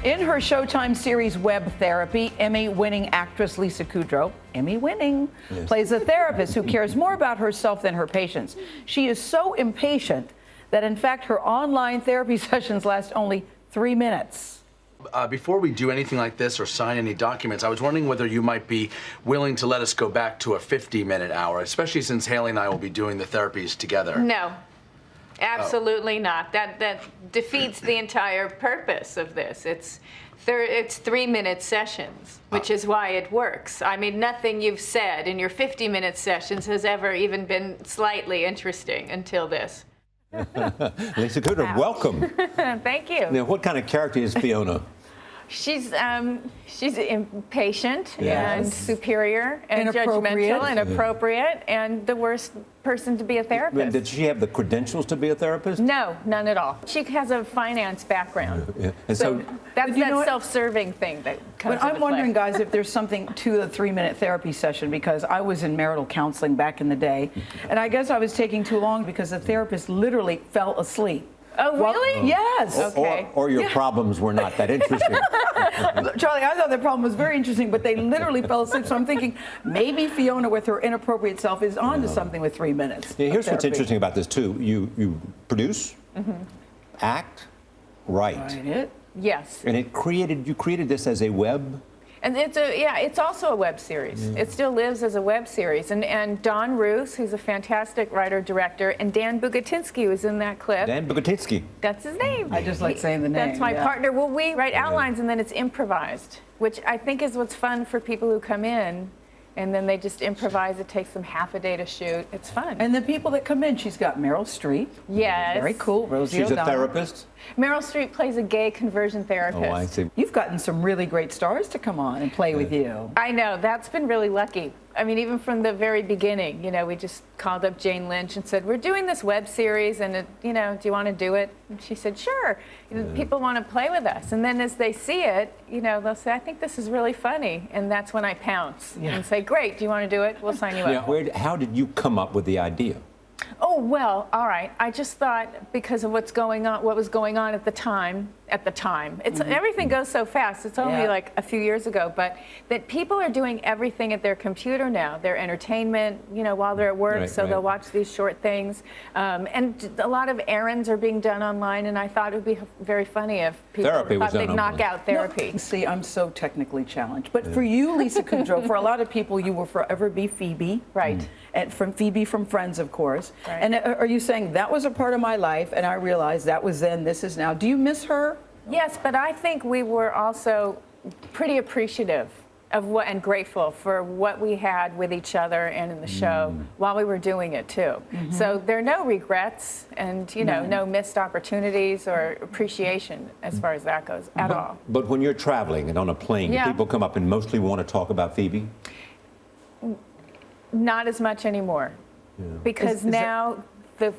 In her Showtime series Web Therapy, Emmy-winning actress Lisa Kudrow, plays a therapist who cares more about herself than her patients. She is so impatient that, in fact, her online therapy sessions last only 3 minutes. Before we do anything like this or sign any documents, I was wondering whether you might be willing to let us go back to a 50-minute hour, especially since Haley and I will be doing the therapies together. No. Absolutely not. That defeats the entire purpose of this. It's 3-minute sessions, which is why it works. I mean, nothing you've said in your 50-minute sessions has ever even been slightly interesting until this. Lisa Kudrow, welcome. Thank you. Now, what kind of character is Fiona? She's impatient Yes. and superior and judgmental and inappropriate and the worst person to be a therapist. Did she have the credentials to be a therapist? No, none at all. She has a finance background. Yeah. And so that's that self-serving thing that comes But I'm into wondering, play. guys, if there's something to the 3-minute therapy session, because I was in marital counseling back in the day, and I guess I was taking too long because the therapist literally fell asleep. Oh, really? Yes. Okay. Or your problems were not that interesting. Charlie, I thought the problem was very interesting, but they literally fell asleep. So I'm thinking maybe Fiona, with her inappropriate self, is on to something with 3 minutes. Yeah, here's what's therapy. interesting about this, too. You produce, act, write. Right, it? Yes. And you created this as a web. And it's also a web series. It still lives as a web series. And Don Roos, who's a fantastic writer-director, and Dan Bugatinsky was in that clip. Dan Bugatinsky. That's his name. I just like saying the name. That's my partner. Well, we write outlines and then it's improvised, which I think is what's fun for people who come in. And then they just improvise. It takes them half a day to shoot. It's fun. And the people that come in, she's got Meryl Streep. Yes. Very cool. Rosie She's a O'Donnell. therapist. Meryl Streep plays a gay conversion therapist. Oh, I see. You've gotten some really great stars to come on and play with you. I know. That's been really lucky. I mean, even from the very beginning, we just called up Jane Lynch and said, we're doing this web series, and, do you want to do it? And she said, sure. People want to play with us. And then as they see it, they'll say, I think this is really funny. And that's when I pounce and say, great, do you want to do it? We'll sign you up. How did you come up with the idea? Oh, well, all right. I just thought because of what was going on at the time, everything goes so fast. It's only like a few years ago, but that people are doing everything at their computer now, their entertainment, while they're at work, they'll watch these short things. And a lot of errands are being done online, and I thought it would be very funny if people thought they'd knock out therapy. No, see, I'm so technically challenged. But for you, Lisa Kudrow, for a lot of people, you will forever be Phoebe. Right. And from Phoebe from Friends, of course. Right. And are you saying that was a part of my life, and I realized that was then, this is now? Do you miss her? Yes, but I think we were also pretty appreciative of and grateful for what we had with each other and in the show while we were doing it too. So there are no regrets and no missed opportunities or appreciation as far as that goes at all. But when you're traveling and on a plane, people come up and mostly want to talk about Phoebe? Not as much anymore, because now the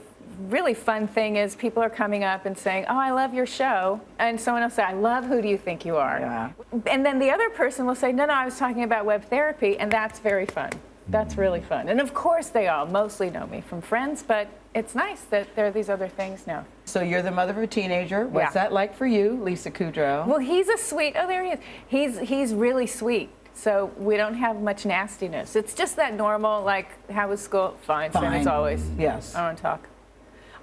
really fun thing is people are coming up and saying, oh, I love your show. And someone will say, I love Who Do You Think You Are? Yeah. And then the other person will say, no, I was talking about web therapy. And that's very fun. That's really fun. And of course they all mostly know me from Friends, but it's nice that there are these other things now. So you're the mother of a teenager. What's that like for you, Lisa Kudrow? Well, he's a sweet, there he is. He's really sweet. So we don't have much nastiness. It's just that normal, like, how was school? Fine. Same as always. Yes. I want to talk.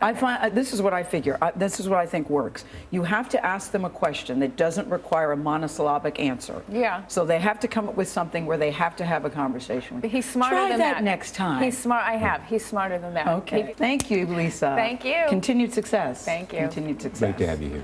I find this is what I figure. This is what I think works. You have to ask them a question that doesn't require a monosyllabic answer. Yeah. So they have to come up with something where they have to have a conversation with. But he's smarter than that. Try that next time. He's smart. I have. He's smarter than that. Okay. Thank you, Lisa. Thank you. Continued success. Thank you. Continued success. Great to have you here.